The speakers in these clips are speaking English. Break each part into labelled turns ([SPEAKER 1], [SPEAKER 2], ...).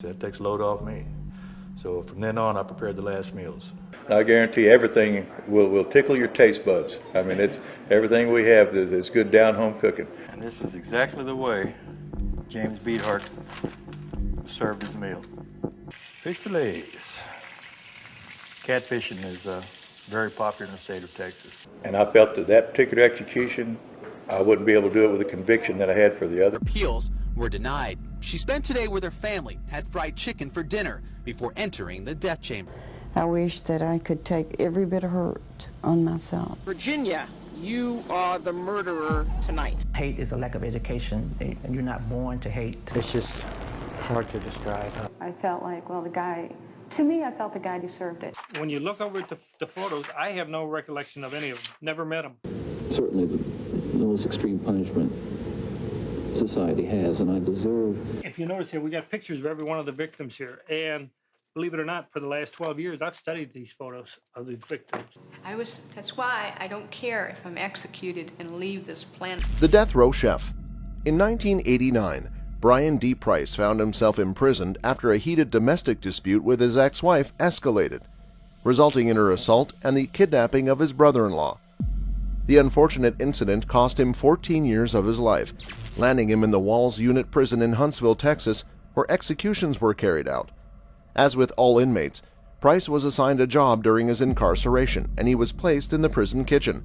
[SPEAKER 1] That takes a load off me. So from then on, I prepared the last meals.
[SPEAKER 2] I guarantee everything will tickle your taste buds. I mean, it's everything we have is good down-home cooking.
[SPEAKER 1] And this is exactly the way James Beathart served his meal. Fish fillets. Catfishing is very popular in the state of Texas.
[SPEAKER 2] And I felt that particular execution, I wouldn't be able to do it with the conviction that I had for the other.
[SPEAKER 3] Appeals were denied. She spent today with her family, had fried chicken for dinner before entering the death chamber.
[SPEAKER 4] I wish that I could take every bit of hurt on myself.
[SPEAKER 5] Virginia, you are the murderer tonight.
[SPEAKER 6] Hate is a lack of education, and you're not born to hate.
[SPEAKER 7] It's just hard to describe.
[SPEAKER 8] I felt like, well, to me, I felt the guy deserved it.
[SPEAKER 9] When you look over at the photos, I have no recollection of any of them. Never met them.
[SPEAKER 10] Certainly the most extreme punishment society has, and I deserve.
[SPEAKER 9] If you notice here, we got pictures of every one of the victims here, and believe it or not, for the last 12 years, I've studied these photos of the victims.
[SPEAKER 5] That's why I don't care if I'm executed and leave this planet.
[SPEAKER 11] The Death Row Chef. In 1989, Brian D. Price found himself imprisoned after a heated domestic dispute with his ex-wife escalated, resulting in her assault and the kidnapping of his brother-in-law. The unfortunate incident cost him 14 years of his life, landing him in the Walls Unit Prison in Huntsville, Texas, where executions were carried out. As with all inmates, Price was assigned a job during his incarceration, and he was placed in the prison kitchen.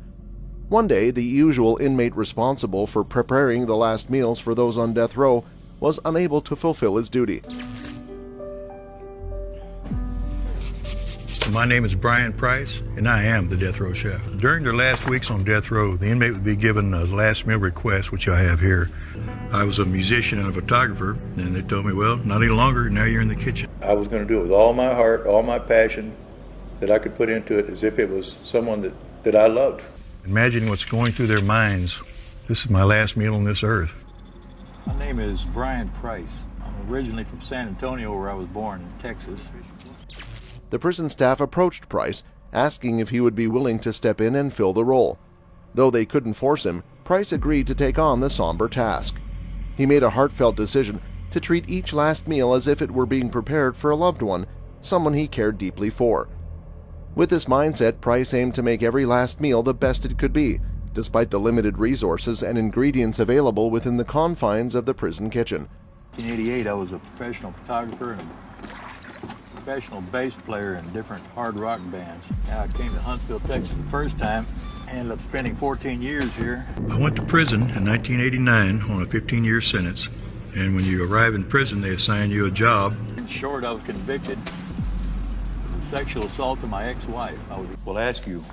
[SPEAKER 11] One day, the usual inmate responsible for preparing the last meals for those on death row was unable to fulfill his duty.
[SPEAKER 12] My name is Brian Price, and I am the Death Row Chef. During their last weeks on death row, the inmate would be given a last meal request, which I have here. I was a musician and a photographer, and they told me, well, not any longer, now you're in the kitchen.
[SPEAKER 2] I was going to do it with all my heart, all my passion that I could put into it, as if it was someone that I loved.
[SPEAKER 12] Imagine what's going through their minds. This is my last meal on this earth.
[SPEAKER 1] My name is Brian Price. I'm originally from San Antonio, where I was born in Texas.
[SPEAKER 11] The prison staff approached Price, asking if he would be willing to step in and fill the role. Though they couldn't force him, Price agreed to take on the somber task. He made a heartfelt decision to treat each last meal as if it were being prepared for a loved one, someone he cared deeply for. With this mindset, Price aimed to make every last meal the best it could be, despite the limited resources and ingredients available within the confines of the prison kitchen.
[SPEAKER 1] In 1988, I was a professional photographer and a professional bass player in different hard rock bands. Now I came to Huntsville, Texas the first time, and ended up spending 14 years here.
[SPEAKER 12] I went to prison in 1989 on a 15-year sentence, and when you arrive in prison, they assign you a job.
[SPEAKER 1] In short, I was convicted of sexual assault of my ex-wife. I will ask you,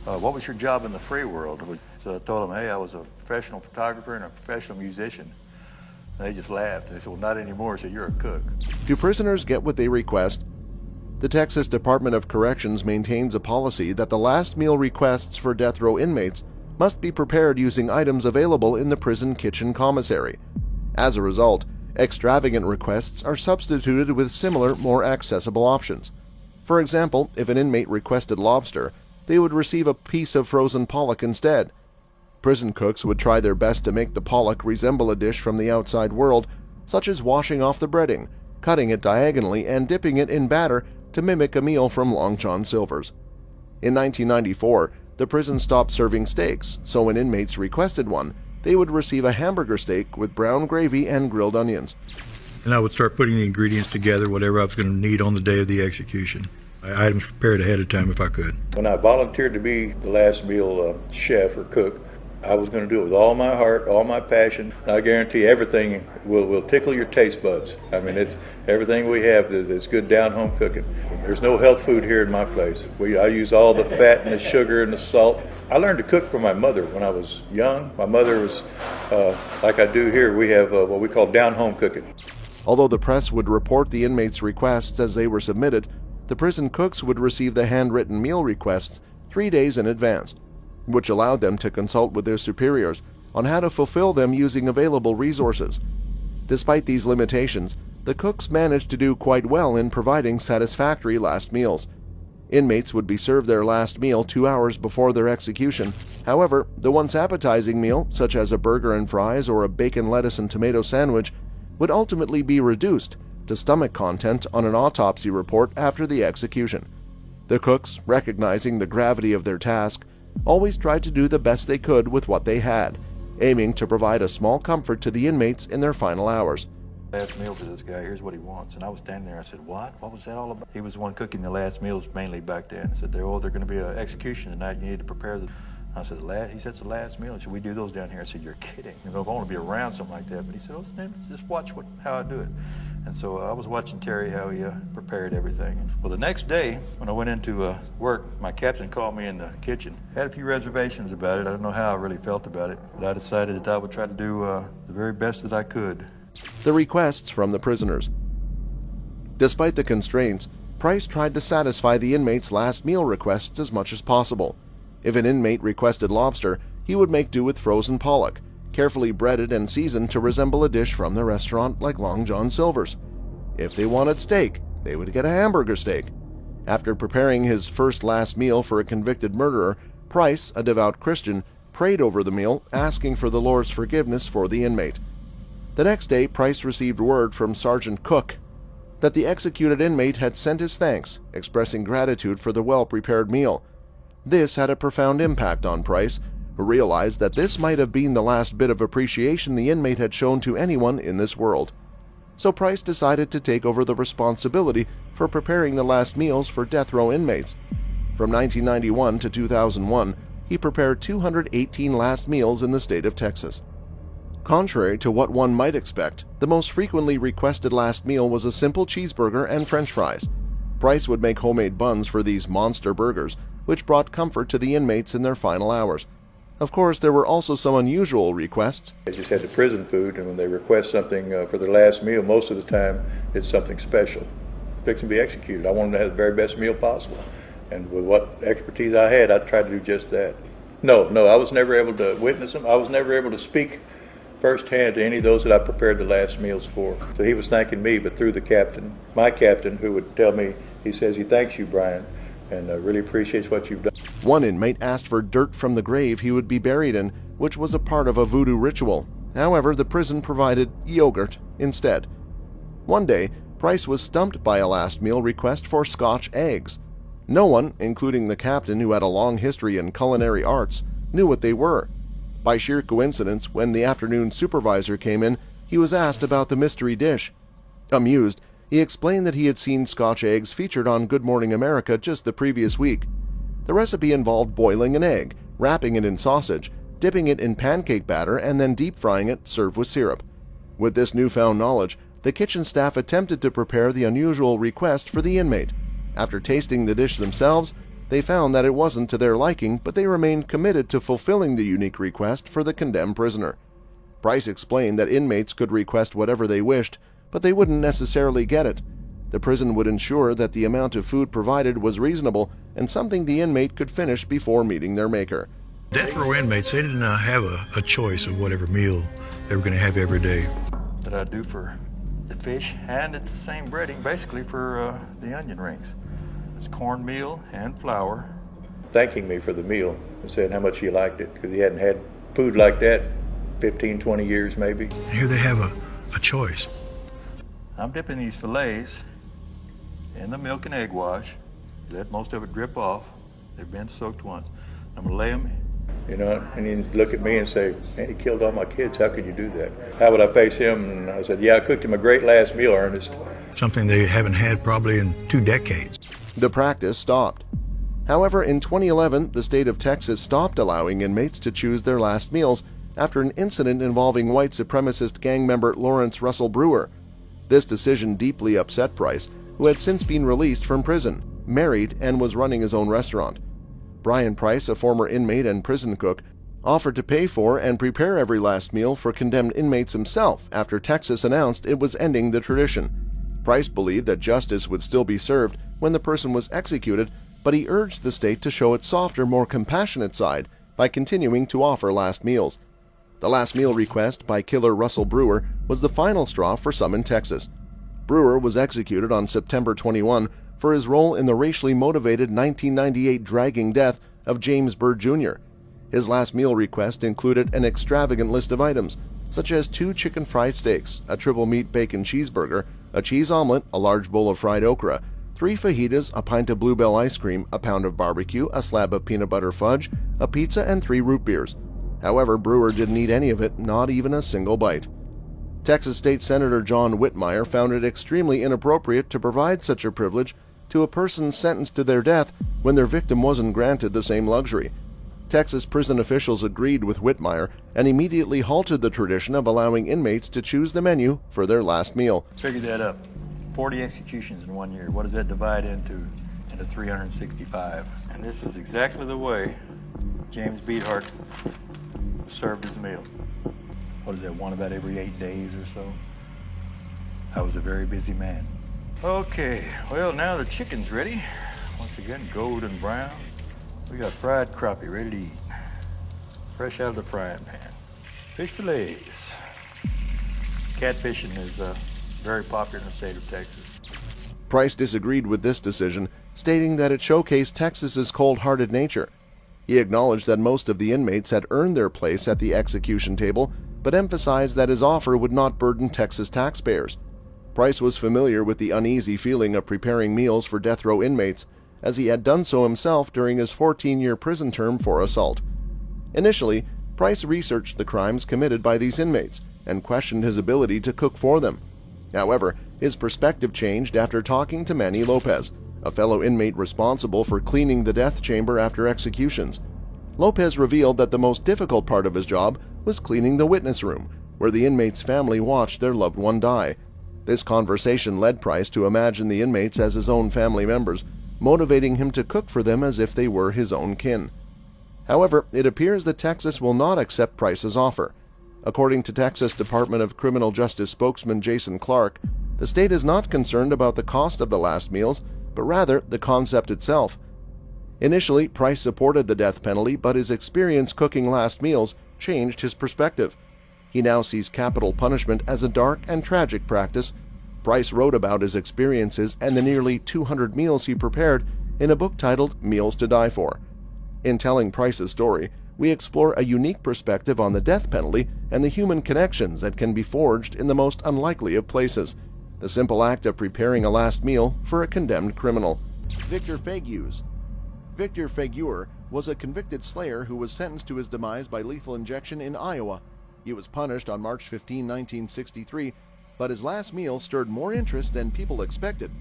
[SPEAKER 1] what was your job in the free world? So I told them, hey, I was a professional photographer and a professional musician. They just laughed. They said, well, not anymore. I said, you're a cook.
[SPEAKER 11] Do prisoners get what they request? The Texas Department of Corrections maintains a policy that the last meal requests for death row inmates must be prepared using items available in the prison kitchen commissary. As a result, extravagant requests are substituted with similar, more accessible options. For example, if an inmate requested lobster, they would receive a piece of frozen pollock instead. Prison cooks would try their best to make the pollock resemble a dish from the outside world, such as washing off the breading, cutting it diagonally, and dipping it in batter to mimic a meal from Long John Silver's. In 1994, the prison stopped serving steaks, so when inmates requested one, they would receive a hamburger steak with brown gravy and grilled onions.
[SPEAKER 12] And I would start putting the ingredients together, whatever I was going to need on the day of the execution. Items prepared ahead of time if I could.
[SPEAKER 2] When I volunteered to be the last meal chef or cook, I was going to do it with all my heart, all my passion. I guarantee everything will tickle your taste buds. I mean, it's everything we have is good down-home cooking. There's no health food here in my place. I use all the fat and the sugar and the salt. I learned to cook from my mother when I was young. My mother was, like I do here, we have what we call down-home cooking.
[SPEAKER 11] Although the press would report the inmates' requests as they were submitted, the prison cooks would receive the handwritten meal requests 3 days in advance, which allowed them to consult with their superiors on how to fulfill them using available resources. Despite these limitations, the cooks managed to do quite well in providing satisfactory last meals. Inmates would be served their last meal 2 hours before their execution. However, the once appetizing meal, such as a burger and fries or a bacon, lettuce, and tomato sandwich, would ultimately be reduced to stomach content on an autopsy report after the execution. The cooks, recognizing the gravity of their task, always tried to do the best they could with what they had, aiming to provide a small comfort to the inmates in their final hours.
[SPEAKER 1] Last meal for this guy, here's what he wants. And I was standing there, I said, what? What was that all about? He was the one cooking the last meals mainly back then. I said, they're going to be an execution tonight, you need to prepare the... I said, he said, it's the last meal. He said, we do those down here. I said, you're kidding. You know, if I want to be around something like that. But he said, oh, man, just watch how I do it. And so I was watching Terry, how he prepared everything. Well, the next day, when I went into work, my captain called me in the kitchen. I had a few reservations about it. I don't know how I really felt about it. But I decided that I would try to do the very best that I could.
[SPEAKER 11] The requests from the prisoners. Despite the constraints, Price tried to satisfy the inmates' last meal requests as much as possible. If an inmate requested lobster, he would make do with frozen pollock, carefully breaded and seasoned to resemble a dish from the restaurant like Long John Silver's. If they wanted steak, they would get a hamburger steak. After preparing his first last meal for a convicted murderer, Price, a devout Christian, prayed over the meal, asking for the Lord's forgiveness for the inmate. The next day, Price received word from Sergeant Cook that the executed inmate had sent his thanks, expressing gratitude for the well-prepared meal. This had a profound impact on Price, who realized that this might have been the last bit of appreciation the inmate had shown to anyone in this world. So Price decided to take over the responsibility for preparing the last meals for death row inmates. From 1991 to 2001, he prepared 218 last meals in the state of Texas. Contrary to what one might expect, the most frequently requested last meal was a simple cheeseburger and French fries. Price would make homemade buns for these monster burgers, which brought comfort to the inmates in their final hours. Of course, there were also some unusual requests.
[SPEAKER 2] They just had the prison food, and when they request something for their last meal, most of the time it's something special. Fixing to be executed. I wanted to have the very best meal possible. And with what expertise I had, I tried to do just that. No, I was never able to witness them. I was never able to speak firsthand to any of those that I prepared the last meals for. So he was thanking me, but through the captain, my captain, who would tell me, he says he thanks you, Brian, and really appreciates what you've done.
[SPEAKER 11] One inmate asked for dirt from the grave he would be buried in, which was a part of a voodoo ritual. However, the prison provided yogurt instead. One day, Price was stumped by a last meal request for Scotch eggs. No one, including the captain who had a long history in culinary arts, knew what they were. By sheer coincidence, when the afternoon supervisor came in, he was asked about the mystery dish. Amused, he explained that he had seen Scotch eggs featured on Good Morning America just the previous week. The recipe involved boiling an egg, wrapping it in sausage, dipping it in pancake batter, and then deep frying it, served with syrup. With this newfound knowledge, the kitchen staff attempted to prepare the unusual request for the inmate. After tasting the dish themselves, they found that it wasn't to their liking, but they remained committed to fulfilling the unique request for the condemned prisoner. Price explained that inmates could request whatever they wished, but they wouldn't necessarily get it. The prison would ensure that the amount of food provided was reasonable and something the inmate could finish before meeting their maker.
[SPEAKER 12] Death row inmates, they did not have a choice of whatever meal they were going to have every day.
[SPEAKER 1] That I do for the fish, and it's the same breading basically for the onion rings. It's cornmeal and flour.
[SPEAKER 2] Thanking me for the meal and saying how much he liked it, because he hadn't had food like that 15, 20 years maybe.
[SPEAKER 12] Here they have a choice.
[SPEAKER 1] I'm dipping these fillets in the milk and egg wash. Let most of it drip off. They've been soaked once. I'm gonna lay them.
[SPEAKER 2] You know, and he'd look at me and say, man, he killed all my kids. How could you do that? How would I face him? And I said, yeah, I cooked him a great last meal, Ernest.
[SPEAKER 12] Something they haven't had probably in 2 decades.
[SPEAKER 11] The practice stopped. However, in 2011, the state of Texas stopped allowing inmates to choose their last meals after an incident involving white supremacist gang member Lawrence Russell Brewer. This decision deeply upset Price, who had since been released from prison, married, and was running his own restaurant. Brian Price, a former inmate and prison cook, offered to pay for and prepare every last meal for condemned inmates himself after Texas announced it was ending the tradition. Price believed that justice would still be served when the person was executed, but he urged the state to show its softer, more compassionate side by continuing to offer last meals. The last meal request by killer Russell Brewer was the final straw for some in Texas. Brewer was executed on September 21 for his role in the racially motivated 1998 dragging death of James Byrd Jr. His last meal request included an extravagant list of items, such as 2 chicken fried steaks, a triple meat bacon cheeseburger, a cheese omelet, a large bowl of fried okra, 3 fajitas, a pint of Bluebell ice cream, a pound of barbecue, a slab of peanut butter fudge, a pizza, and 3 root beers. However, Brewer didn't eat any of it, not even a single bite. Texas State Senator John Whitmire found it extremely inappropriate to provide such a privilege to a person sentenced to their death when their victim wasn't granted the same luxury. Texas prison officials agreed with Whitmire and immediately halted the tradition of allowing inmates to choose the menu for their last meal.
[SPEAKER 1] Figure that up. 40 executions in 1 year. What does that divide into 365? And this is exactly the way James Beathart served his meal. What is that, one about every 8 days or so? I was a very busy man. Okay, well, now the chicken's ready. Once again, golden brown. We got fried crappie ready to eat. Fresh out of the frying pan. Fish fillets. Catfishing is very popular in the state of Texas.
[SPEAKER 11] Price disagreed with this decision, stating that it showcased Texas's cold-hearted nature. He acknowledged that most of the inmates had earned their place at the execution table, but emphasized that his offer would not burden Texas taxpayers. Price was familiar with the uneasy feeling of preparing meals for death row inmates, as he had done so himself during his 14-year prison term for assault. Initially, Price researched the crimes committed by these inmates and questioned his ability to cook for them. However, his perspective changed after talking to Manny Lopez, a fellow inmate responsible for cleaning the death chamber after executions. Lopez revealed that the most difficult part of his job was cleaning the witness room, where the inmate's family watched their loved one die. This conversation led Price to imagine the inmates as his own family members, motivating him to cook for them as if they were his own kin. However, it appears that Texas will not accept Price's offer. According to Texas Department of Criminal Justice spokesman Jason Clark, the state is not concerned about the cost of the last meals, but rather the concept itself. Initially, Price supported the death penalty, but his experience cooking last meals changed his perspective. He now sees capital punishment as a dark and tragic practice. Price wrote about his experiences and the nearly 200 meals he prepared in a book titled Meals to Die For. In telling Price's story, we explore a unique perspective on the death penalty and the human connections that can be forged in the most unlikely of places, the simple act of preparing a last meal for a condemned criminal. Victor Fegues. Victor Feguer was a convicted slayer who was sentenced to his demise by lethal injection in Iowa. He was punished on March 15, 1963, but his last meal stirred more interest than people expected.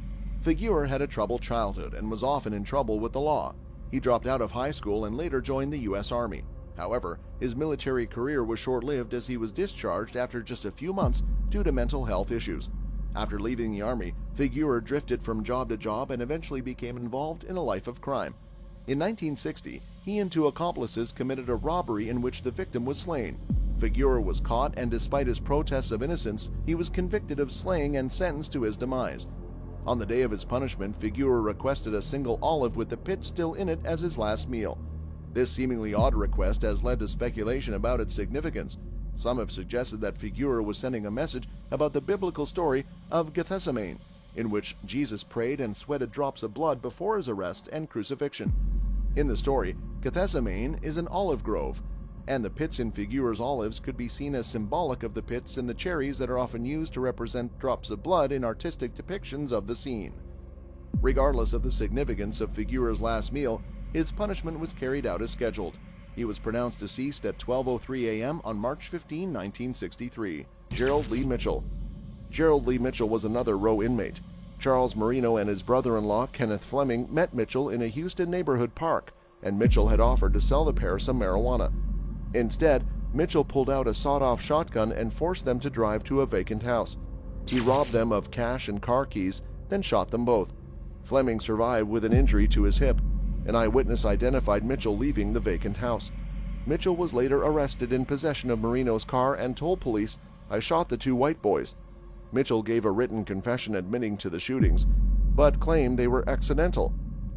[SPEAKER 11] Feguer had a troubled childhood and was often in trouble with the law. He dropped out of high school and later joined the U.S. Army. However, his military career was short-lived as he was discharged after just a few months due to mental health issues. After leaving the Army, Feguer drifted from job to job and eventually became involved in a life of crime. In 1960, he and 2 accomplices committed a robbery in which the victim was slain. Feguer was caught, and despite his protests of innocence, he was convicted of slaying and sentenced to his demise. On the day of his punishment, Feguer requested a single olive with the pit still in it as his last meal. This seemingly odd request has led to speculation about its significance. Some have suggested that Feguer was sending a message about the biblical story of Gethsemane, in which Jesus prayed and sweated drops of blood before his arrest and crucifixion. In the story, Gethsemane is an olive grove, and the pits in Feguer's olives could be seen as symbolic of the pits in the cherries that are often used to represent drops of blood in artistic depictions of the scene. Regardless of the significance of Feguer's last meal, his punishment was carried out as scheduled. He was pronounced deceased at 12:03 a.m. on March 15, 1963. Gerald Lee Mitchell. Gerald Lee Mitchell was another row inmate. Charles Marino and his brother-in-law, Kenneth Fleming, met Mitchell in a Houston neighborhood park, and Mitchell had offered to sell the pair some marijuana. Instead, Mitchell pulled out a sawed-off shotgun and forced them to drive to a vacant house. He robbed them of cash and car keys, then shot them both. Fleming survived with an injury to his hip. An eyewitness identified Mitchell leaving the vacant house. Mitchell was later arrested in possession of Marino's car and told police, "I shot the 2 white boys." Mitchell gave a written confession admitting to the shootings, but claimed they were accidental.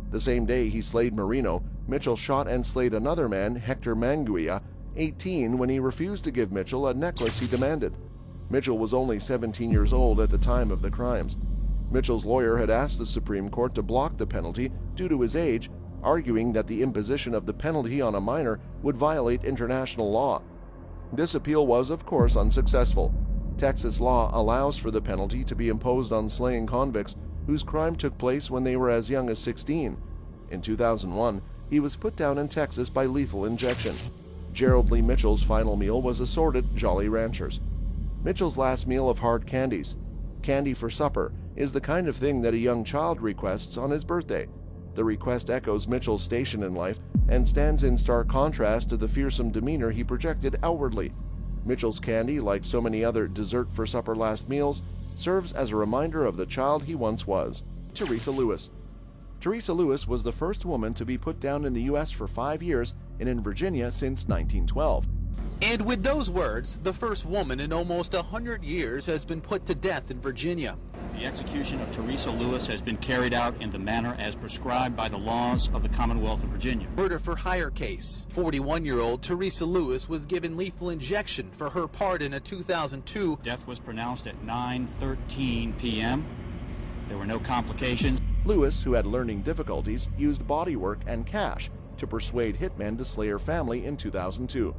[SPEAKER 11] The same day he slayed Marino, Mitchell shot and slayed another man, Hector Manguia, 18, when he refused to give Mitchell a necklace he demanded. Mitchell was only 17 years old at the time of the crimes. Mitchell's lawyer had asked the Supreme Court to block the penalty due to his age, arguing that the imposition of the penalty on a minor would violate international law. This appeal was, of course, unsuccessful. Texas law allows for the penalty to be imposed on slaying convicts whose crime took place when they were as young as 16. In 2001, he was put down in Texas by lethal injection. Gerald Lee Mitchell's final meal was assorted Jolly Ranchers. Mitchell's last meal of hard candies. Candy for supper is the kind of thing that a young child requests on his birthday. The request echoes Mitchell's station in life and stands in stark contrast to the fearsome demeanor he projected outwardly. Mitchell's candy, like so many other dessert for supper last meals, serves as a reminder of the child he once was. Teresa Lewis. Teresa Lewis was the first woman to be put down in the U.S. for 5 years and in Virginia since 1912.
[SPEAKER 3] And with those words, the first woman in almost 100 years has been put to death in Virginia.
[SPEAKER 13] The execution of Teresa Lewis has been carried out in the manner as prescribed by the laws of the Commonwealth of Virginia.
[SPEAKER 3] Murder for hire case. 41-year-old Teresa Lewis was given lethal injection for her part in a 2002.
[SPEAKER 13] Death was pronounced at 9:13 p.m. There were no complications.
[SPEAKER 11] Lewis, who had learning difficulties, used bodywork and cash to persuade hitmen to slay her family in 2002.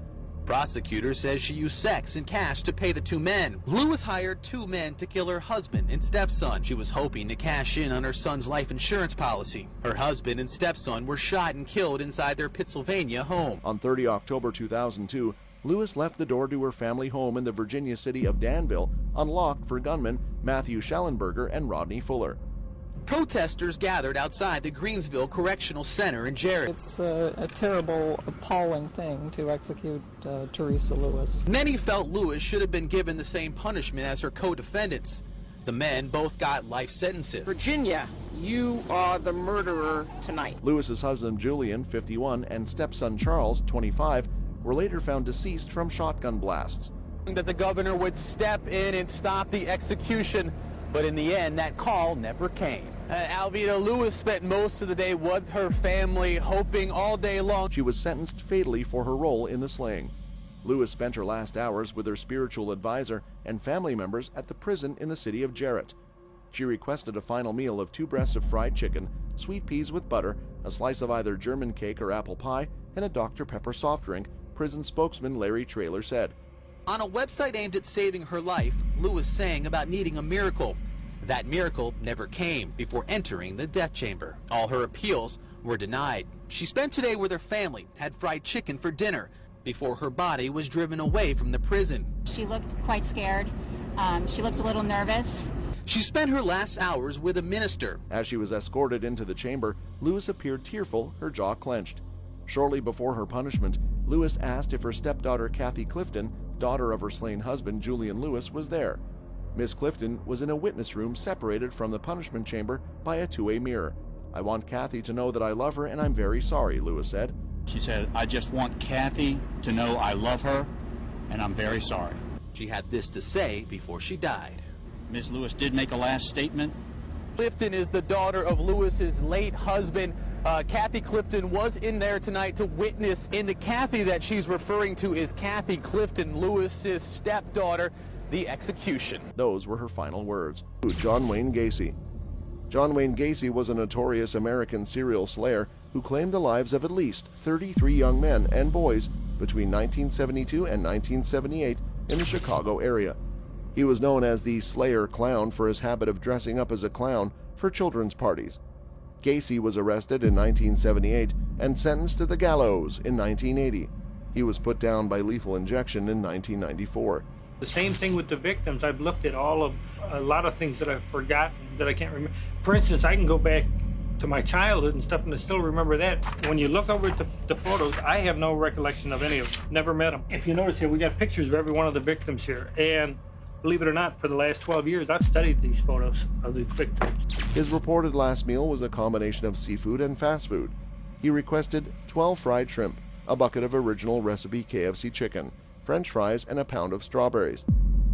[SPEAKER 3] Prosecutor says she used sex and cash to pay the two men. Lewis hired two men to kill her husband and stepson. She was hoping to cash in on her son's life insurance policy. Her husband and stepson were shot and killed inside their Pennsylvania home.
[SPEAKER 11] On 30 October 2002, Lewis left the door to her family home in the Virginia city of Danville unlocked for gunmen Matthew Schellenberger and Rodney Fuller.
[SPEAKER 3] Protesters gathered outside the Greensville Correctional Center in Jarrett.
[SPEAKER 14] It's a terrible, appalling thing to execute Teresa Lewis.
[SPEAKER 3] Many felt Lewis should have been given the same punishment as her co-defendants. The men both got life sentences.
[SPEAKER 15] Virginia, you are the murderer tonight.
[SPEAKER 11] Lewis's husband Julian, 51, and stepson Charles, 25, were later found deceased from shotgun blasts.
[SPEAKER 3] That the governor would step in and stop the execution, but in the end, that call never came. Alveda Lewis spent most of the day with her family, hoping all day long.
[SPEAKER 11] She was sentenced fatally for her role in the slaying. Lewis spent her last hours with her spiritual advisor and family members at the prison in the city of Jarrett. She requested a final meal of 2 breasts of fried chicken, sweet peas with butter, a slice of either German cake or apple pie, and a Dr. Pepper soft drink, prison spokesman Larry Traylor said.
[SPEAKER 3] On a website aimed at saving her life, Lewis sang about needing a miracle. That miracle never came before entering the death chamber. All her appeals were denied. She spent today with her family, had fried chicken for dinner, before her body was driven away from the prison.
[SPEAKER 16] She looked quite scared. She looked a little nervous.
[SPEAKER 3] She spent her last hours with a minister.
[SPEAKER 11] As she was escorted into the chamber, Lewis appeared tearful, her jaw clenched. Shortly before her punishment, Lewis asked if her stepdaughter Kathy Clifton, daughter of her slain husband Julian Lewis, was there. Miss Clifton was in a witness room separated from the punishment chamber by a two-way mirror. "I want Kathy to know that I love her and I'm very sorry," Lewis said.
[SPEAKER 13] She said, "I just want Kathy to know I love her and I'm very sorry."
[SPEAKER 3] She had this to say before she died.
[SPEAKER 13] Ms. Lewis did make a last statement.
[SPEAKER 3] Clifton is the daughter of Lewis's late husband. Kathy Clifton was in there tonight to witness, and the Kathy that she's referring to is Kathy Clifton, Lewis's stepdaughter, the execution.
[SPEAKER 11] Those were her final words. John Wayne Gacy. John Wayne Gacy was a notorious American serial slayer who claimed the lives of at least 33 young men and boys between 1972 and 1978 in the Chicago area. He was known as the Slayer Clown for his habit of dressing up as a clown for children's parties. Gacy was arrested in 1978 and sentenced to the gallows in 1980. He was put down by lethal injection in 1994.
[SPEAKER 9] The same thing with the victims. I've looked at a lot of things that I've forgotten, that I can't remember. For instance, I can go back to my childhood and stuff and I still remember that. When you look over at the photos, I have no recollection of any of them. Never met them. If you notice here, we got pictures of every one of the victims here. And believe it or not, for the last 12 years, I've studied these photos of the victims.
[SPEAKER 11] His reported last meal was a combination of seafood and fast food. He requested 12 fried shrimp, a bucket of original recipe KFC chicken, French fries, and a pound of strawberries.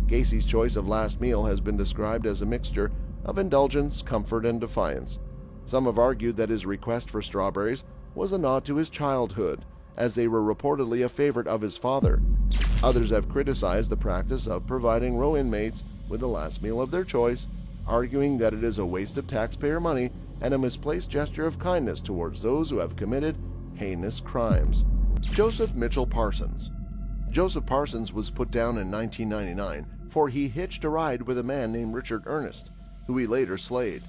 [SPEAKER 11] Gacy's choice of last meal has been described as a mixture of indulgence, comfort, and defiance. Some have argued that his request for strawberries was a nod to his childhood, as they were reportedly a favorite of his father. Others have criticized the practice of providing row inmates with the last meal of their choice, arguing that it is a waste of taxpayer money and a misplaced gesture of kindness towards those who have committed heinous crimes. Joseph Mitchell Parsons. Joseph Parsons was put down in 1999 before he hitched a ride with a man named Richard Ernest, who he later slayed.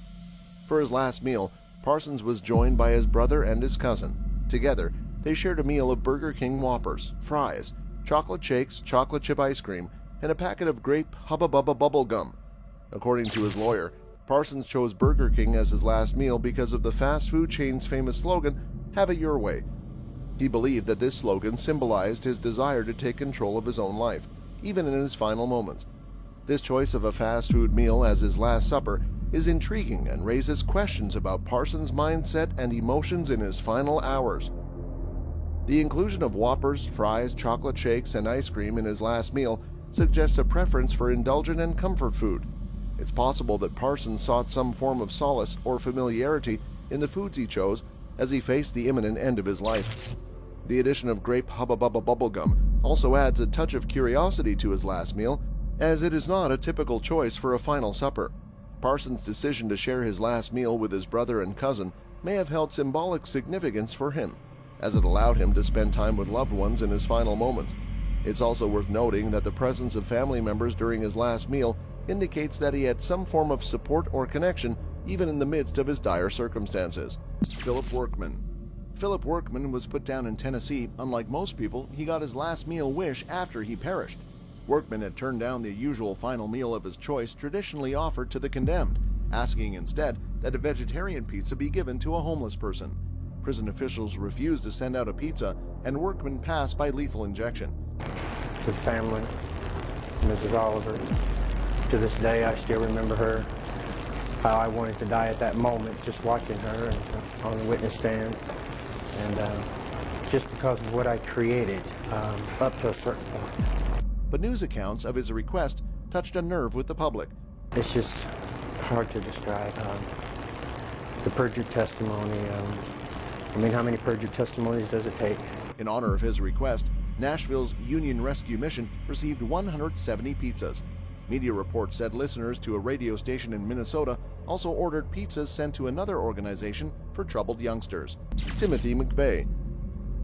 [SPEAKER 11] For his last meal, Parsons was joined by his brother and his cousin. Together, they shared a meal of Burger King Whoppers, fries, chocolate shakes, chocolate chip ice cream, and a packet of grape Hubba Bubba bubble gum. According to his lawyer, Parsons chose Burger King as his last meal because of the fast food chain's famous slogan, "Have it your way." He believed that this slogan symbolized his desire to take control of his own life, even in his final moments. This choice of a fast food meal as his last supper is intriguing and raises questions about Parsons' mindset and emotions in his final hours. The inclusion of Whoppers, fries, chocolate shakes, and ice cream in his last meal suggests a preference for indulgent and comfort food. It's possible that Parsons sought some form of solace or familiarity in the foods he chose as he faced the imminent end of his life. The addition of grape Hubba Bubba bubblegum also adds a touch of curiosity to his last meal, as it is not a typical choice for a final supper. Parsons' decision to share his last meal with his brother and cousin may have held symbolic significance for him, as it allowed him to spend time with loved ones in his final moments. It's also worth noting that the presence of family members during his last meal indicates that he had some form of support or connection even in the midst of his dire circumstances. Philip Workman. Philip Workman was put down in Tennessee. Unlike most people, he got his last meal wish after he perished. Workman had turned down the usual final meal of his choice traditionally offered to the condemned, asking instead that a vegetarian pizza be given to a homeless person. Prison officials refused to send out a pizza, and Workman passed by lethal injection.
[SPEAKER 7] His family, Mrs. Oliver, to this day I still remember her, how I wanted to die at that moment, just watching her on the witness stand, and just because of what I created up to a certain point.
[SPEAKER 11] But news accounts of his request touched a nerve with the public.
[SPEAKER 7] It's just hard to describe. The perjured testimony, how many perjured testimonies does it take?
[SPEAKER 11] In honor of his request, Nashville's Union Rescue Mission received 170 pizzas. Media reports said listeners to a radio station in Minnesota also ordered pizzas sent to another organization for troubled youngsters. Timothy McVeigh.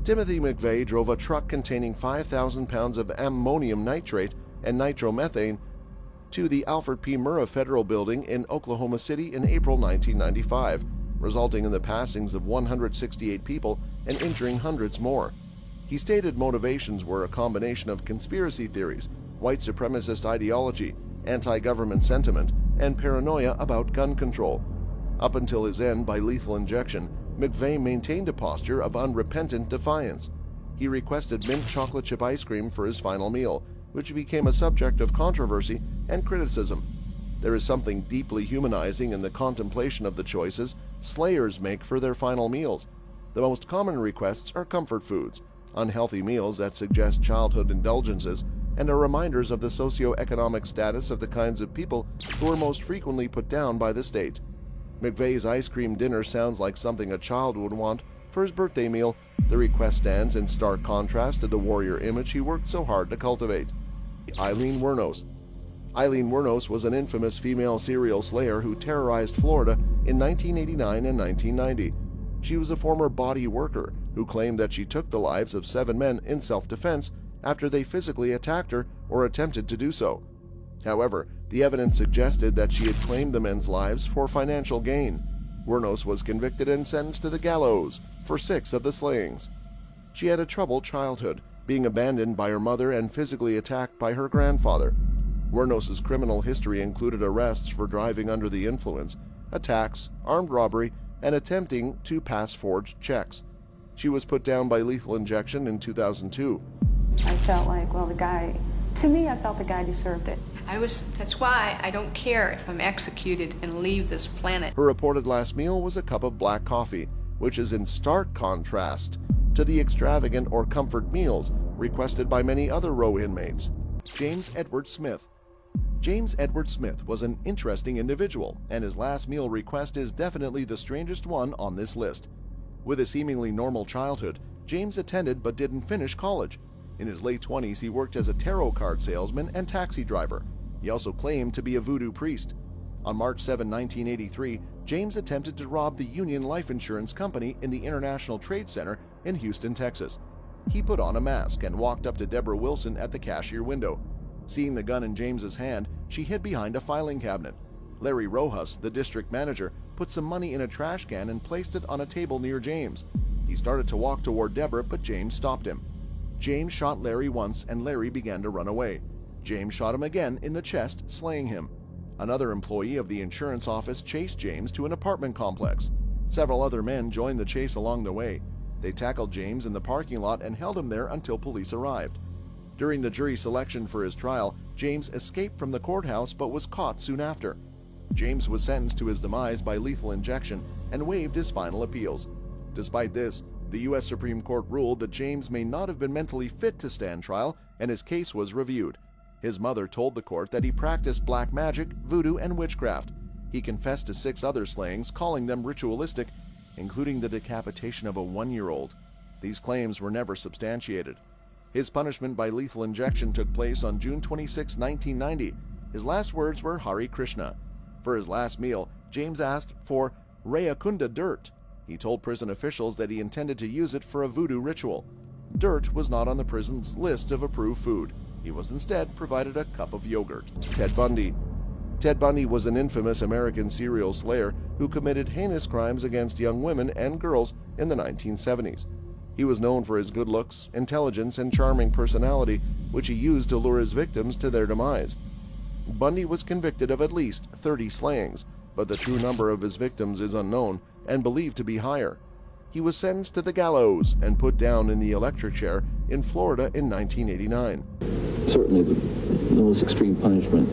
[SPEAKER 11] Timothy McVeigh drove a truck containing 5,000 pounds of ammonium nitrate and nitromethane to the Alfred P. Murrah Federal Building in Oklahoma City in April 1995, resulting in the passings of 168 people and injuring hundreds more. He stated motivations were a combination of conspiracy theories, white supremacist ideology, anti-government sentiment, and paranoia about gun control. Up until his end by lethal injection, McVeigh maintained a posture of unrepentant defiance. He requested mint chocolate chip ice cream for his final meal, which became a subject of controversy and criticism. There is something deeply humanizing in the contemplation of the choices slayers make for their final meals. The most common requests are comfort foods, unhealthy meals that suggest childhood indulgences, and are reminders of the socioeconomic status of the kinds of people who are most frequently put down by the state. McVeigh's ice cream dinner sounds like something a child would want for his birthday meal. The request stands in stark contrast to the warrior image he worked so hard to cultivate. Eileen Wuornos. Eileen Wuornos was an infamous female serial slayer who terrorized Florida in 1989 and 1990. She was a former body worker who claimed that she took the lives of 7 men in self-defense after they physically attacked her or attempted to do so. However, the evidence suggested that she had claimed the men's lives for financial gain. Wuornos was convicted and sentenced to the gallows for 6 of the slayings. She had a troubled childhood, being abandoned by her mother and physically attacked by her grandfather. Wuornos's criminal history included arrests for driving under the influence, attacks, armed robbery, and attempting to pass forged checks. She was put down by lethal injection in 2002.
[SPEAKER 8] I felt like, well, to me, I felt the guy deserved it.
[SPEAKER 5] That's why I don't care if I'm executed and leave this planet.
[SPEAKER 11] Her reported last meal was a cup of black coffee, which is in stark contrast to the extravagant or comfort meals requested by many other row inmates. James Edward Smith. James Edward Smith was an interesting individual, and his last meal request is definitely the strangest one on this list. With a seemingly normal childhood, James attended but didn't finish college. In his late 20s, he worked as a tarot card salesman and taxi driver. He also claimed to be a voodoo priest. On March 7, 1983, James attempted to rob the Union Life Insurance Company in the International Trade Center in Houston, Texas. He put on a mask and walked up to Deborah Wilson at the cashier window. Seeing the gun in James's hand, she hid behind a filing cabinet. Larry Rojas, the district manager, put some money in a trash can and placed it on a table near James. He started to walk toward Deborah, but James stopped him. James shot Larry once, and Larry began to run away. James shot him again in the chest, slaying him. Another employee of the insurance office chased James to an apartment complex. Several other men joined the chase along the way. They tackled James in the parking lot and held him there until police arrived. During the jury selection for his trial, James escaped from the courthouse but was caught soon after. James was sentenced to his demise by lethal injection and waived his final appeals. Despite this, the U.S. Supreme Court ruled that James may not have been mentally fit to stand trial, and his case was reviewed. His mother told the court that he practiced black magic, voodoo, and witchcraft. He confessed to 6 other slayings, calling them ritualistic, including the decapitation of a 1-year-old. These claims were never substantiated. His punishment by lethal injection took place on June 26, 1990. His last words were Hare Krishna. For his last meal, James asked for Rayakunda dirt. He told prison officials that he intended to use it for a voodoo ritual. Dirt was not on the prison's list of approved food. He was instead provided a cup of yogurt. Ted Bundy. Ted Bundy was an infamous American serial slayer who committed heinous crimes against young women and girls in the 1970s. He was known for his good looks, intelligence, and charming personality, which he used to lure his victims to their demise. Bundy was convicted of at least 30 slayings, but the true number of his victims is unknown and believed to be higher. He was sentenced to the gallows and put down in the electric chair in Florida in 1989.
[SPEAKER 10] Certainly the most extreme punishment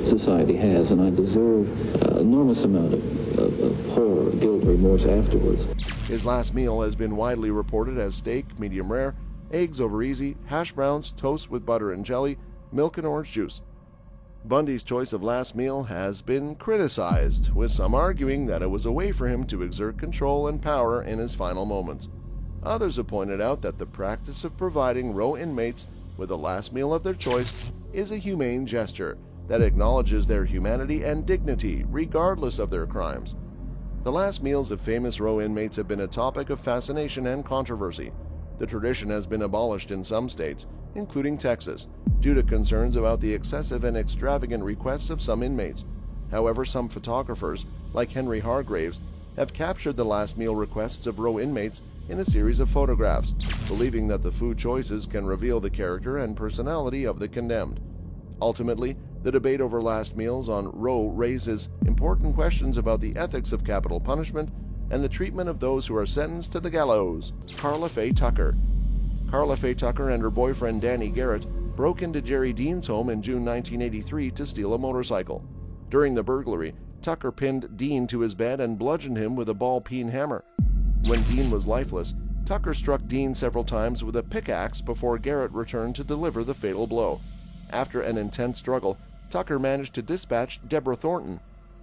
[SPEAKER 10] society has, and I deserve an enormous amount of horror, guilt, remorse afterwards.
[SPEAKER 11] His last meal has been widely reported as steak, medium rare, eggs over easy, hash browns, toast with butter and jelly, milk and orange juice. Bundy's choice of last meal has been criticized, with some arguing that it was a way for him to exert control and power in his final moments. Others have pointed out that the practice of providing row inmates with the last meal of their choice is a humane gesture that acknowledges their humanity and dignity regardless of their crimes. The last meals of famous row inmates have been a topic of fascination and controversy. The tradition has been abolished in some states, including Texas, due to concerns about the excessive and extravagant requests of some inmates. However, some photographers, like Henry Hargraves, have captured the last meal requests of row inmates in a series of photographs, believing that the food choices can reveal the character and personality of the condemned. Ultimately, the debate over last meals on row raises important questions about the ethics of capital punishment and the treatment of those who are sentenced to the gallows. Carla Faye Tucker. Carla Faye Tucker and her boyfriend Danny Garrett broke into Jerry Dean's home in June 1983 to steal a motorcycle. During the burglary, Tucker pinned Dean to his bed and bludgeoned him with a ball-peen hammer. When Dean was lifeless, Tucker struck Dean several times with a pickaxe before Garrett returned to deliver the fatal blow. After an intense struggle, Tucker managed to dispatch Deborah Thornton,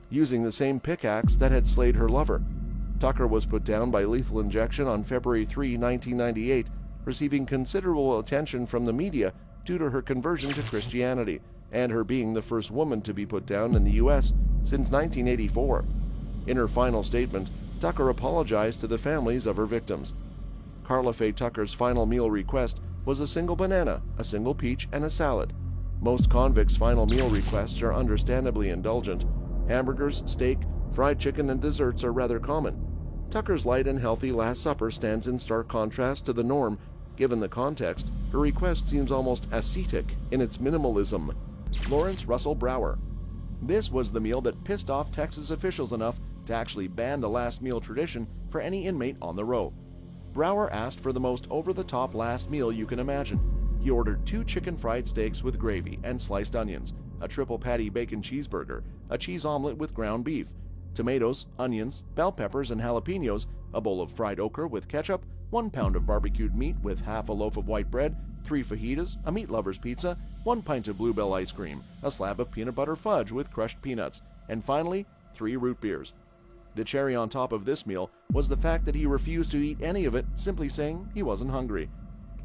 [SPEAKER 11] using the same pickaxe that had slayed her lover. Tucker was put down by lethal injection on February 3, 1998, receiving considerable attention from the media due to her conversion to Christianity and her being the first woman to be put down in the U.S. since 1984. In her final statement, Tucker apologized to the families of her victims. Carla Faye Tucker's final meal request was a single banana, a single peach, and a salad. Most convicts' final meal requests are understandably indulgent. Hamburgers, steak, fried chicken, and desserts are rather common. Tucker's light and healthy Last Supper stands in stark contrast to the norm. Given the context, her request seems almost ascetic in its minimalism. Lawrence Russell Brower. This was the meal that pissed off Texas officials enough to actually ban the last meal tradition for any inmate on the row. Brower asked for the most over-the-top last meal you can imagine. He ordered 2 chicken fried steaks with gravy and sliced onions, a triple patty bacon cheeseburger, a cheese omelet with ground beef, tomatoes, onions, bell peppers, and jalapenos, a bowl of fried okra with ketchup, 1 pound of barbecued meat with half a loaf of white bread, 3 fajitas, a meat lover's pizza, 1 pint of Bluebell ice cream, a slab of peanut butter fudge with crushed peanuts, and finally, 3 root beers. The cherry on top of this meal was the fact that he refused to eat any of it, simply saying he wasn't hungry.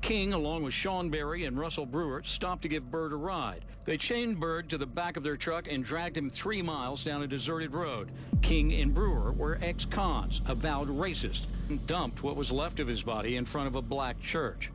[SPEAKER 17] King, along with Sean Berry and Russell Brewer, stopped to give Bird a ride. They chained Bird to the back of their truck and dragged him 3 miles down a deserted road. King and Brewer were ex-cons, avowed racist, and dumped what was left of his body in front of a black church.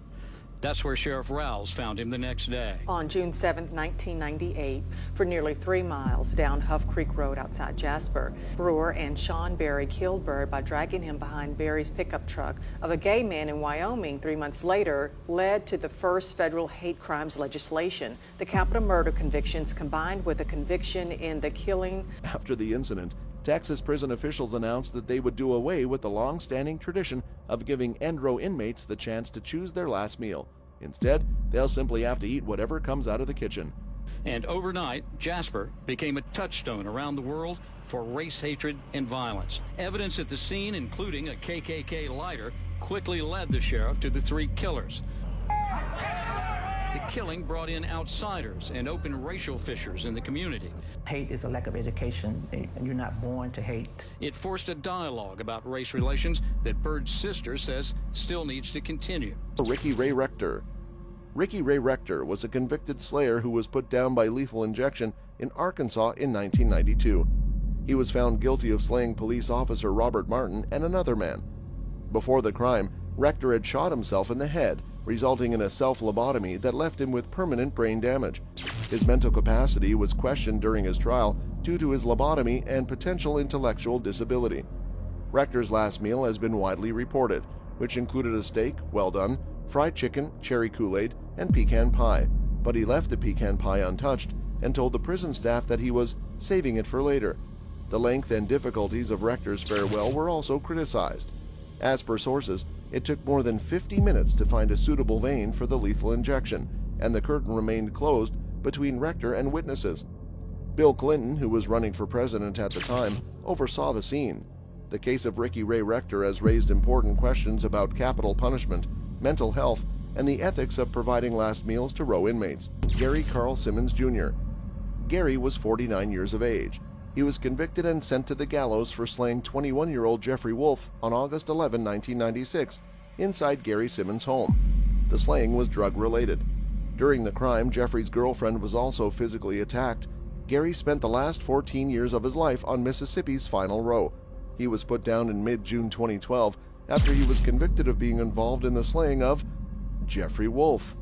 [SPEAKER 17] That's where Sheriff Rouse found him the next day.
[SPEAKER 18] On June 7, 1998, for nearly 3 miles down Huff Creek Road outside Jasper, Brewer and Sean Berry killed Bird by dragging him behind Berry's pickup truck. Of a gay man in Wyoming 3 months later led to the first federal hate crimes legislation. The capital murder convictions combined with a conviction in the killing.
[SPEAKER 11] After the incident, Texas prison officials announced that they would do away with the long-standing tradition of giving end-row inmates the chance to choose their last meal. Instead, they'll simply have to eat whatever comes out of the kitchen.
[SPEAKER 17] And overnight, Jasper became a touchstone around the world for race hatred and violence. Evidence at the scene, including a KKK lighter, quickly led the sheriff to the 3 killers. The killing brought in outsiders and opened racial fissures in the community.
[SPEAKER 6] Hate is a lack of education, and you're not born to hate.
[SPEAKER 17] It forced a dialogue about race relations that Bird's sister says still needs to continue.
[SPEAKER 11] Ricky Ray Rector. Ricky Ray Rector was a convicted slayer who was put down by lethal injection in Arkansas in 1992. He was found guilty of slaying police officer Robert Martin and another man. Before the crime, Rector had shot himself in the head, resulting in a self-lobotomy that left him with permanent brain damage. His mental capacity was questioned during his trial due to his lobotomy and potential intellectual disability. Rector's last meal has been widely reported, which included a steak, well done, fried chicken, cherry Kool-Aid, and pecan pie, but he left the pecan pie untouched and told the prison staff that he was saving it for later. The length and difficulties of Rector's farewell were also criticized. As per sources, it took more than 50 minutes to find a suitable vein for the lethal injection, and the curtain remained closed between Rector and witnesses. Bill Clinton, who was running for president at the time, oversaw the scene. The case of Ricky Ray Rector has raised important questions about capital punishment, mental health, and the ethics of providing last meals to row inmates. Gary Carl Simmons Jr. Gary was 49 years of age. He was convicted and sent to the gallows for slaying 21-year-old Jeffrey Wolf on August 11, 1996, inside Gary Simmons' home. The slaying was drug-related. During the crime, Jeffrey's girlfriend was also physically attacked. Gary spent the last 14 years of his life on Mississippi's final row. He was put down in mid-June 2012 after he was convicted of being involved in the slaying of Jeffrey Wolf.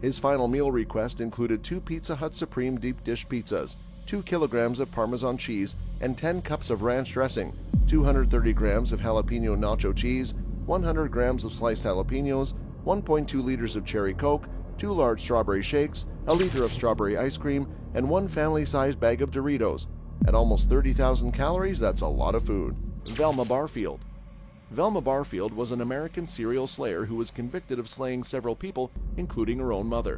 [SPEAKER 11] His final meal request included 2 Pizza Hut Supreme deep dish pizzas, 2 kilograms of Parmesan cheese, and 10 cups of ranch dressing, 230 grams of jalapeno nacho cheese, 100 grams of sliced jalapenos, 1.2 liters of cherry Coke, 2 large strawberry shakes, a liter of strawberry ice cream, and 1 family-sized bag of Doritos. At almost 30,000 calories, that's a lot of food. Velma Barfield. Velma Barfield was an American serial slayer who was convicted of slaying several people, including her own mother.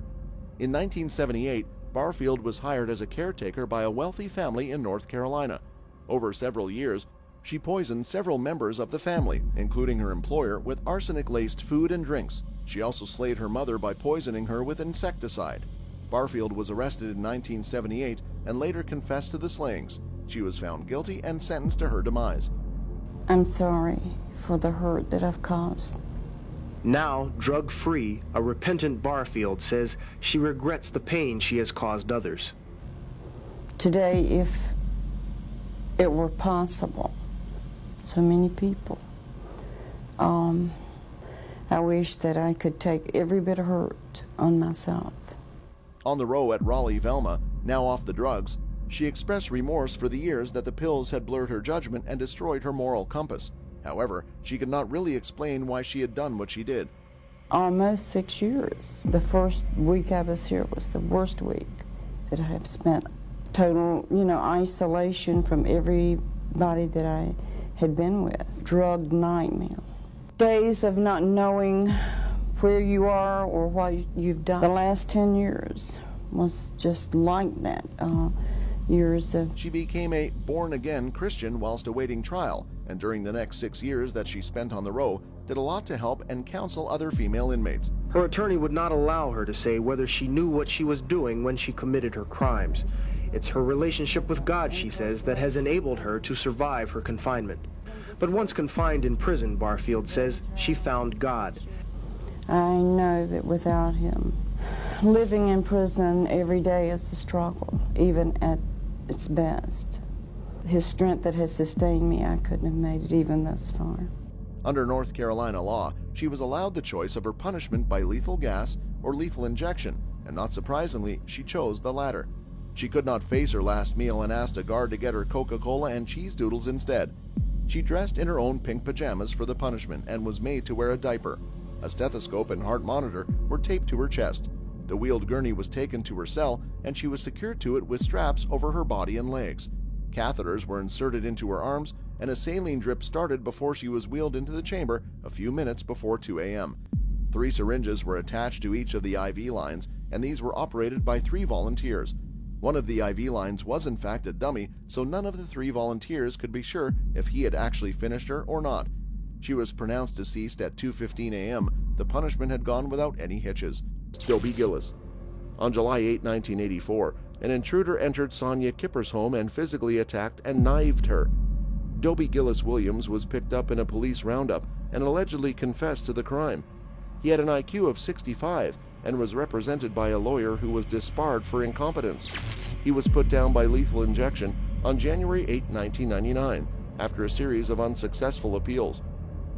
[SPEAKER 11] In 1978, Barfield was hired as a caretaker by a wealthy family in North Carolina. Over several years, she poisoned several members of the family, including her employer, with arsenic-laced food and drinks. She also slayed her mother by poisoning her with insecticide. Barfield was arrested in 1978 and later confessed to the slayings. She was found guilty and sentenced to her demise.
[SPEAKER 4] I'm sorry for the hurt that I've caused.
[SPEAKER 19] Now, drug-free, a repentant Barfield says she regrets the pain she has caused others.
[SPEAKER 4] Today, if it were possible, so many people, I wish that I could take every bit of hurt on myself.
[SPEAKER 11] On the row at Raleigh, Velma, now off the drugs, she expressed remorse for the years that the pills had blurred her judgment and destroyed her moral compass. However, she could not really explain why she had done what she did.
[SPEAKER 4] Almost 6 years. The first week I was here was the worst week that I have spent. Total, isolation from everybody that I had been with. Drug nightmare. Days of not knowing where you are or what you've done. The last 10 years was just like that.
[SPEAKER 11] She became a born-again Christian whilst awaiting trial, and during the next 6 years that she spent on the row, did a lot to help and counsel other female inmates.
[SPEAKER 19] Her attorney would not allow her to say whether she knew what she was doing when she committed her crimes. It's her relationship with God, she says, that has enabled her to survive her confinement. But once confined in prison, Barfield says, she found God.
[SPEAKER 4] I know that without him, living in prison every day is a struggle, even at its best. His strength that has sustained me, I couldn't have made it even thus far.
[SPEAKER 11] Under North Carolina law, she was allowed the choice of her punishment by lethal gas or lethal injection, and not surprisingly, she chose the latter. She could not face her last meal and asked a guard to get her Coca-Cola and cheese doodles instead. She dressed in her own pink pajamas for the punishment and was made to wear a diaper. A stethoscope and heart monitor were taped to her chest. The wheeled gurney was taken to her cell, and she was secured to it with straps over her body and legs. Catheters were inserted into her arms, and a saline drip started before she was wheeled into the chamber a few minutes before 2 a.m. 3 syringes were attached to each of the IV lines, and these were operated by 3 volunteers. One of the IV lines was in fact a dummy, so none of the 3 volunteers could be sure if he had actually finished her or not. She was pronounced deceased at 2:15 a.m. The punishment had gone without any hitches. Dobie Gillis. On July 8, 1984, an intruder entered Sonia Kipper's home and physically attacked and knifed her. Dobie Gillis Williams was picked up in a police roundup and allegedly confessed to the crime. He had an IQ of 65 and was represented by a lawyer who was disbarred for incompetence. He was put down by lethal injection on January 8, 1999, after a series of unsuccessful appeals.